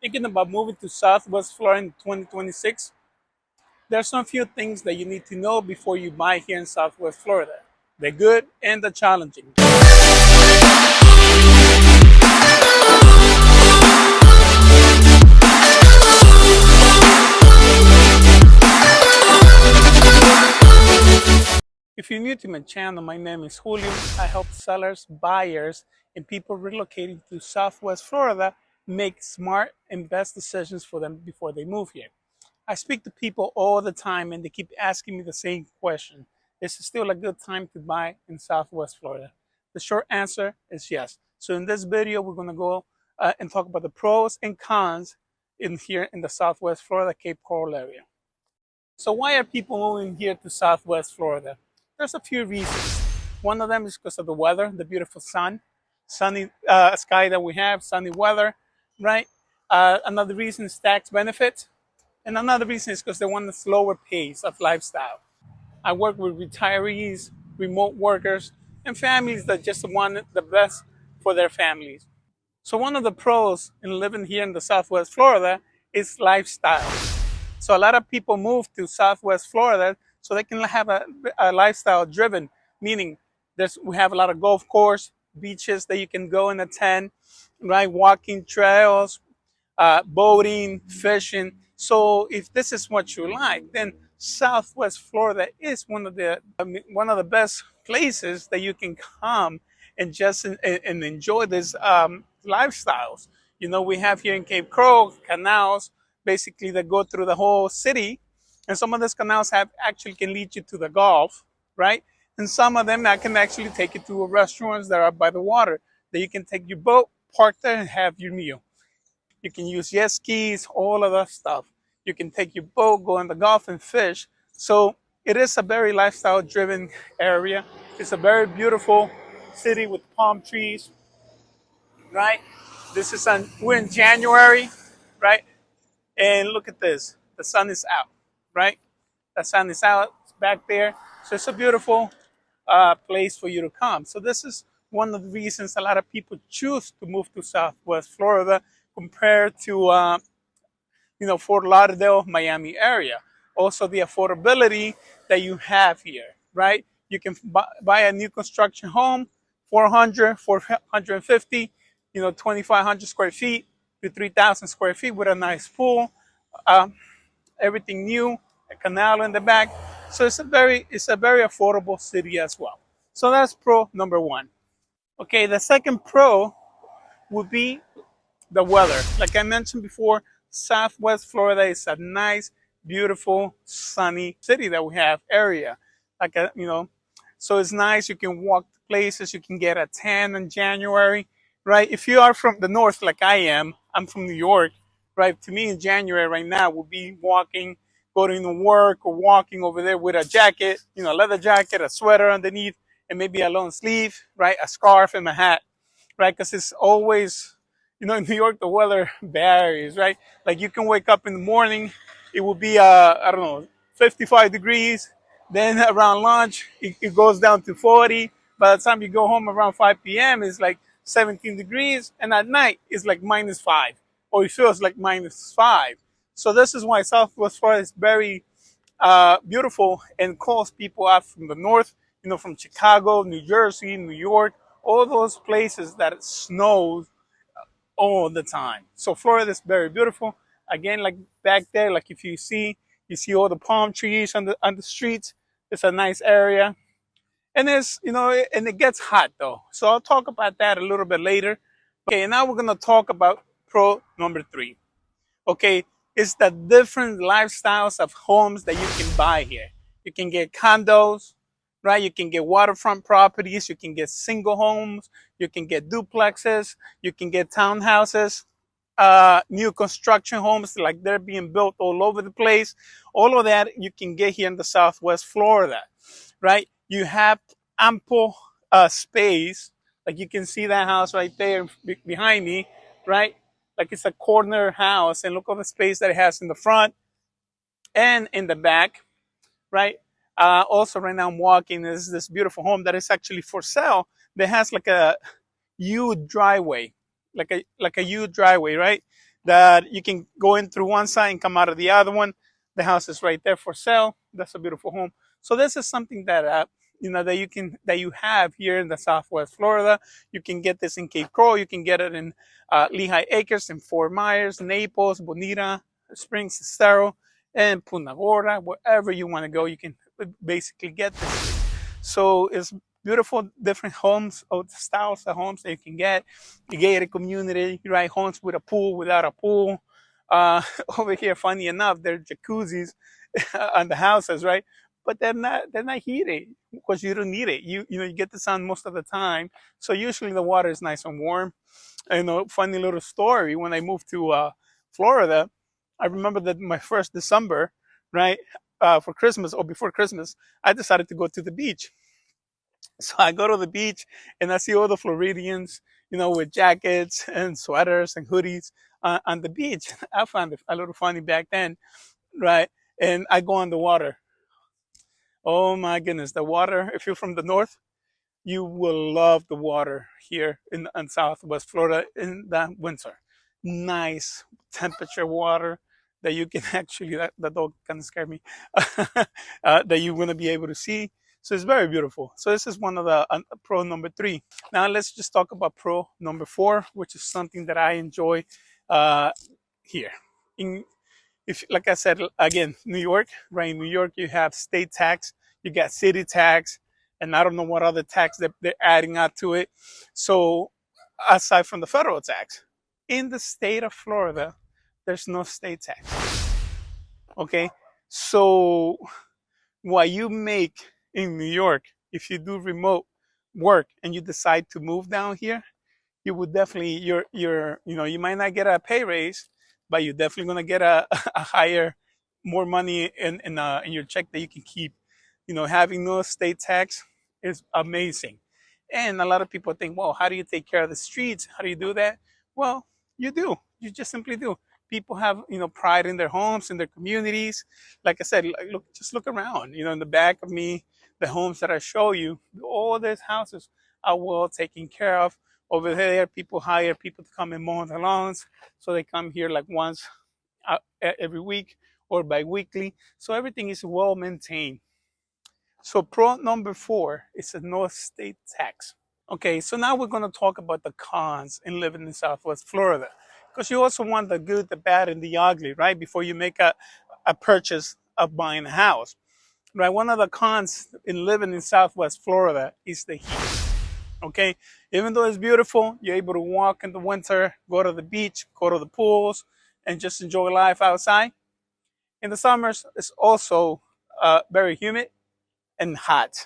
Thinking about moving to Southwest Florida in 2026, there's some few things that you need to know before you buy here in Southwest Florida. The good and the challenging. If you're new to my channel, my name is Julio. I help sellers, buyers, and people relocating to Southwest Florida make smart and best decisions for them before they move here. I speak to people all the time and they keep asking me the same question. Is it still a good time to buy in Southwest Florida? The short answer is yes. So in this video, we're going to go and talk about the pros and cons in here in the Southwest Florida Cape Coral area. So why are people moving here to Southwest Florida? There's a few reasons. One of them is because of the weather, the beautiful sunny sky that we have, sunny weather, right? Another reason is tax benefits. And another reason is because they want a slower pace of lifestyle. I work with retirees, remote workers, and families that just want the best for their families. So one of the pros in living here in the Southwest Florida is lifestyle. So a lot of people move to Southwest Florida so they can have a lifestyle driven, meaning we have a lot of golf course, beaches that you can go and attend, right? Walking trails, boating, fishing. So if this is what you like, then Southwest Florida is one of the best places that you can come and just and enjoy these lifestyles. You know, we have here in Cape Coral canals basically that go through the whole city, and some of these canals actually can lead you to the Gulf, right? And some of them that can actually take you to restaurants that are by the water that you can take your boat, park there, and have your meal. You can use jet skis, all of that stuff. You can take your boat, go in the Gulf and fish. So it is a very lifestyle driven area. It's a very beautiful city with palm trees, right? We're in January, right? And look at this. The sun is out, right? The sun is out, it's back there. So it's a beautiful place for you to come. So this is one of the reasons a lot of people choose to move to Southwest Florida compared to Fort Lauderdale, Miami area. Also the affordability that you have here, right? You can buy a new construction home, 400, 450, 2,500 square feet to 3,000 square feet with a nice pool, um, everything new, a canal in the back. So it's a very affordable city as well. So that's pro number one. Okay, the second pro would be the weather. Like I mentioned before, Southwest Florida is a nice, beautiful, sunny city that we have area. So it's nice. You can walk to places. You can get a tan in January, right? If you are from the north, like I am, I'm from New York, right? To me, in January right now, we'll be walking, going to work, or walking over there with a jacket, leather jacket, a sweater underneath, and maybe a long sleeve, right? A scarf and a hat, right? Because it's always in New York, the weather varies, right? Like you can wake up in the morning, it will be, I don't know, 55 degrees. Then around lunch, it goes down to 40. By the time you go home around 5 p.m., it's like 17 degrees. And at night, it's like -5, or it feels like -5. So this is why Southwest Florida is very beautiful and calls people out from the north, from Chicago, New Jersey, New York, all those places that it snows all the time. So Florida is very beautiful. Again, like back there, like if you see all the palm trees on the streets. It's a nice area. And and it gets hot though. So I'll talk about that a little bit later. Okay, now we're gonna talk about pro number 3. Okay, it's the different lifestyles of homes that you can buy here. You can get condos, right? You can get waterfront properties. You can get single homes. You can get duplexes. You can get townhouses, new construction homes, like they're being built all over the place. All of that you can get here in the Southwest Florida, right? You have ample space. Like you can see that house right there behind me, right? Like it's a corner house, and look at the space that it has in the front and in the back, right? Also, right now I'm walking. There's this beautiful home that is actually for sale. That has like a U driveway, like a U driveway, right? that you can go in through one side and come out of the other one. The house is right there for sale. That's a beautiful home. So this is something that that you have here in the Southwest Florida. You can get this in Cape Coral. You can get it in Lehigh Acres, in Fort Myers, Naples, Bonita Springs, Estero, and Punta Gorda. Wherever you want to go, you can basically get this. So it's beautiful, different homes, styles of homes that you can get. A gated community, right? Homes with a pool, without a pool. Over here, funny enough, there are jacuzzis on the houses, right? But they're not heated because you don't need it. You get the sun most of the time, so usually the water is nice and warm. And a funny little story: when I moved to Florida, I remember that my first December, right, for Christmas or before Christmas, I decided to go to the beach. So I go to the beach and I see all the Floridians, with jackets and sweaters and hoodies on the beach. I found it a little funny back then, right? And I go on the water. Oh my goodness, the water, if you're from the north, you will love the water here in Southwest Florida in the winter. Nice temperature water that you can actually, the dog kind of scared me, that you're going to be able to see. So it's very beautiful. So this is one of the pro number 3. Now let's just talk about pro number 4, which is something that I enjoy uh, here. In if like I said again, New York, right? In New York, you have state tax, you got city tax, and I don't know what other tax that they're adding out to it. So aside from the federal tax, in the state of Florida, there's no state tax. Okay, so what you make in New York, if you do remote work and you decide to move down here, you would definitely you might not get a pay raise, but you're definitely gonna get a higher, more money in your check that you can keep. Having no state tax is amazing. And a lot of people think, well, how do you take care of the streets? How do you do that? Well, you do. You just simply do. People have pride in their homes, in their communities. Like I said, just look around. In the back of me, the homes that I show you, all these houses are well taken care of. Over there, people hire people to come and mow the lawns, so they come here like once every week or bi-weekly. So everything is well maintained. So pro number 4 is a no state tax. Okay, so now we're going to talk about the cons in living in Southwest Florida, because you also want the good, the bad, and the ugly, right? Before you make a purchase of buying a house, right? One of the cons in living in Southwest Florida is the heat. Okay, even though it's beautiful, you're able to walk in the winter, go to the beach, go to the pools, and just enjoy life outside. In the summers, it's also very humid and hot.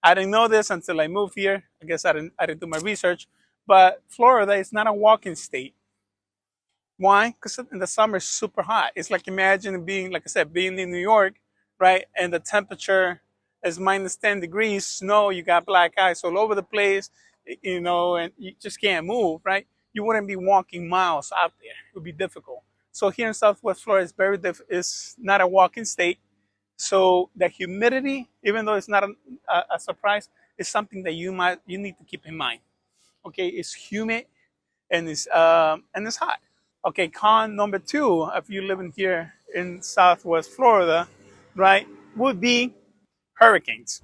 I didn't know this until I moved here. I guess I didn't do my research, but Florida is not a walking state. Why? Because in the summer it's super hot. It's like, imagine being, like I said, being in New York, right? And the temperature is minus 10 degrees, snow, you got black ice all over the place, and you just can't move, right? You wouldn't be walking miles out there. It would be difficult. So here in Southwest Florida, it's not a walking state. So the humidity, even though it's not a surprise, is something that you need to keep in mind. Okay, it's humid and it's hot. Okay, con number 2, if you living here in Southwest Florida, right, would be hurricanes.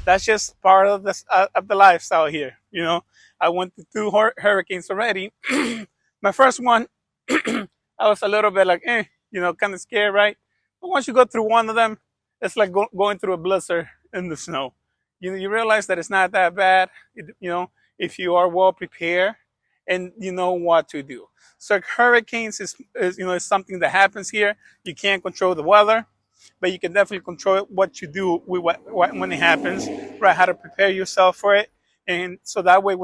That's just part of the lifestyle here. I went to 2 hurricanes already. My first one, I was a little bit like, kind of scared, right? But once you go through one of them, it's like going through a blizzard in the snow. You realize that it's not that bad, if you are well prepared and you know what to do. So hurricanes is something that happens here. You can't control the weather, but you can definitely control what you do with when it happens, right? How to prepare yourself for it, and so that way,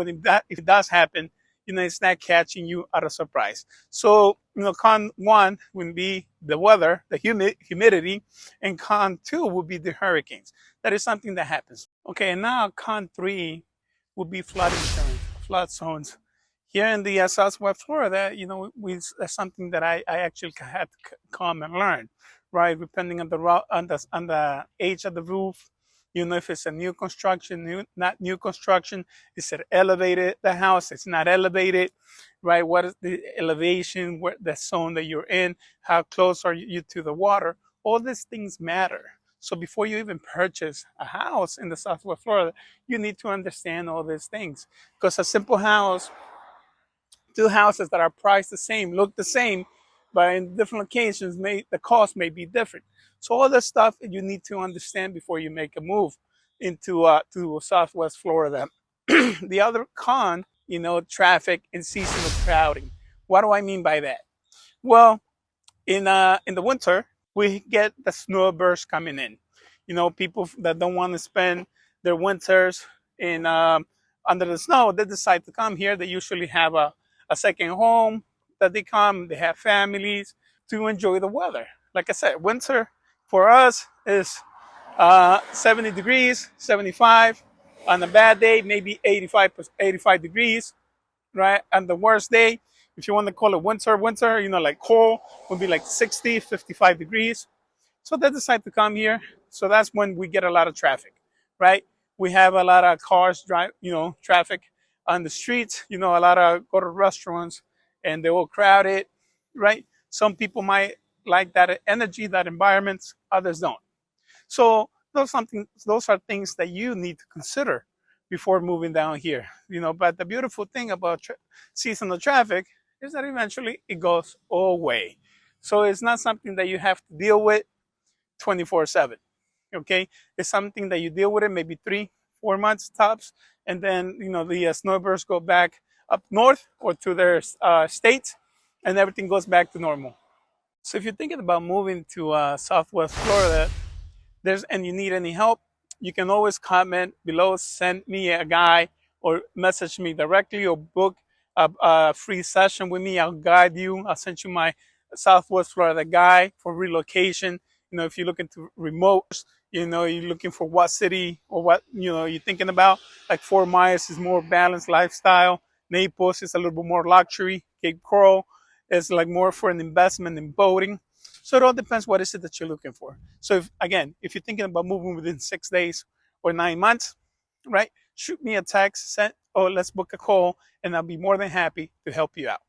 if it does happen, it's not catching you at a surprise. So, con 1 would be the weather, the humidity, and con 2 would be the hurricanes. That is something that happens. Okay, and now con 3 would be flood insurance, flood zones. Here in the Southwest Florida, that's something that I actually had to come and learn, right? Depending on the age of the roof, You know, if it's a new construction, not new construction, is it elevated, the house, it's not elevated, right? What is the elevation, what the zone that you're in, how close are you to the water? All these things matter. So before you even purchase a house in the Southwest Florida, you need to understand all these things. Because a simple house, two houses that are priced the same, look the same, but in different locations, the cost may be different. So all this stuff you need to understand before you make a move into to Southwest Florida. The other con, you know, traffic and seasonal crowding. What do I mean by that? Well, in the winter, we get the snowbirds coming in. You know, people that don't want to spend their winters in under the snow, they decide to come here. They usually have a second home that they come. They have families to enjoy the weather. Like I said, winter for us is 70 degrees, 75. On a bad day, maybe 85 degrees, right? And the worst day, if you want to call it winter, you know, like cold, would be like 60, 55 degrees. So they decide to come here. So that's when we get a lot of traffic, right? We have a lot of cars drive, you know, traffic on the streets. You know, a lot of go to restaurants and they will crowd it, right? Some people might like that energy, that environment. Others don't. So those are things that you need to consider before moving down here. You know, but the beautiful thing about seasonal traffic is that eventually it goes away. So it's not something that you have to deal with 24/7. Okay, it's something that you deal with it maybe 3, 4 months tops, and then you know the snowbirds go back up north or to their states, and everything goes back to normal. So if you're thinking about moving to Southwest Florida, and you need any help, you can always comment below, send me a guide, or message me directly, or book a free session with me. I'll guide you. I'll send you my Southwest Florida guide for relocation. You know, if you're looking to remote, you know, you're looking for what city or what, you know, you're thinking about. Like Fort Myers is more balanced lifestyle. Naples is a little bit more luxury. Cape Coral is like more for an investment in boating. So it all depends what is it that you're looking for. So if you're thinking about moving within 6 days or 9 months, right? Shoot me a text, or let's book a call, and I'll be more than happy to help you out.